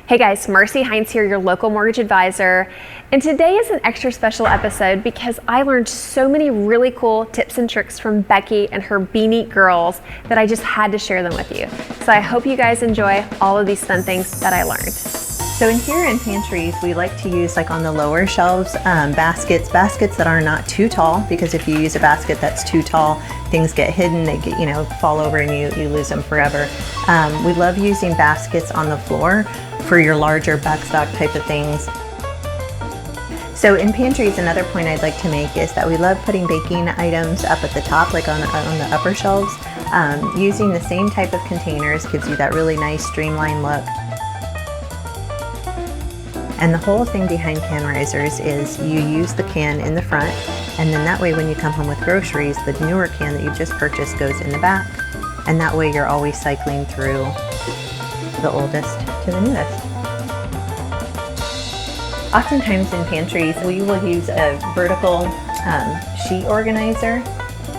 Hey guys, Marcy Hines here, your local mortgage advisor. And today is an extra special episode because I learned so many really cool tips and tricks from Becky and her BeeNeat girls that I just had to share them with you. So I hope you guys enjoy all of these fun things that I learned. So in here in pantries, we like to use, like on the lower shelves, baskets that are not too tall, because if you use a basket that's too tall, things get hidden, they get, fall over and you lose them forever. We love using baskets on the floor for your larger backstock type of things. So in pantries, another point I'd like to make is that we love putting baking items up at the top, like on the upper shelves. Using the same type of containers gives you that really nice streamlined look. And the whole thing behind can risers is you use the can in the front, and then that way when you come home with groceries, the newer can that you've just purchased goes in the back, and that way you're always cycling through the oldest to the newest. Oftentimes in pantries, we will use a vertical sheet organizer,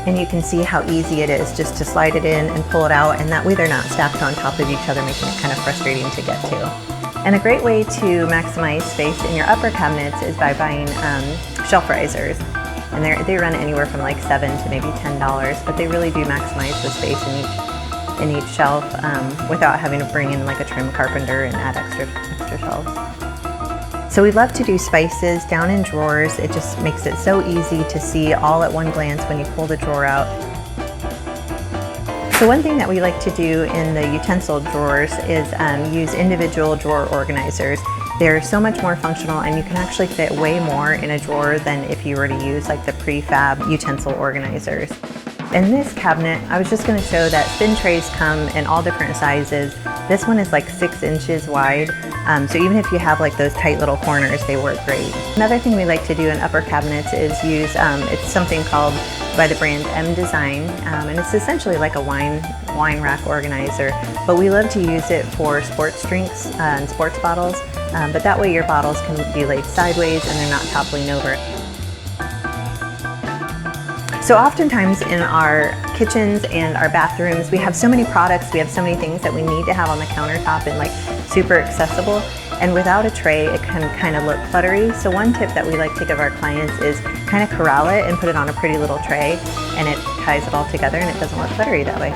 and you can see how easy it is just to slide it in and pull it out, and that way they're not stacked on top of each other, making it kind of frustrating to get to. And a great way to maximize space in your upper cabinets is by buying shelf risers. And they run anywhere from like $7 to maybe $10, but they really do maximize the space in each shelf without having to bring in like a trim carpenter and add extra shelves. So we love to do spices down in drawers. It just makes it so easy to see all at one glance when you pull the drawer out. So one thing that we like to do in the utensil drawers is use individual drawer organizers. They're so much more functional, and you can actually fit way more in a drawer than if you were to use like the prefab utensil organizers. In this cabinet, I was just going to show that thin trays come in all different sizes. This one is like 6 inches wide, so even if you have like those tight little corners, they work great. Another thing we like to do in upper cabinets is use, it's something called by the brand M Design, and it's essentially like a wine rack organizer, but we love to use it for sports drinks and sports bottles, but that way your bottles can be laid sideways and they're not toppling over. So oftentimes in our kitchens and our bathrooms, we have so many products, we have so many things that we need to have on the countertop and like super accessible. And without a tray, it can kind of look cluttery. So one tip that we like to give our clients is kind of corral it and put it on a pretty little tray, and it ties it all together and it doesn't look cluttery that way.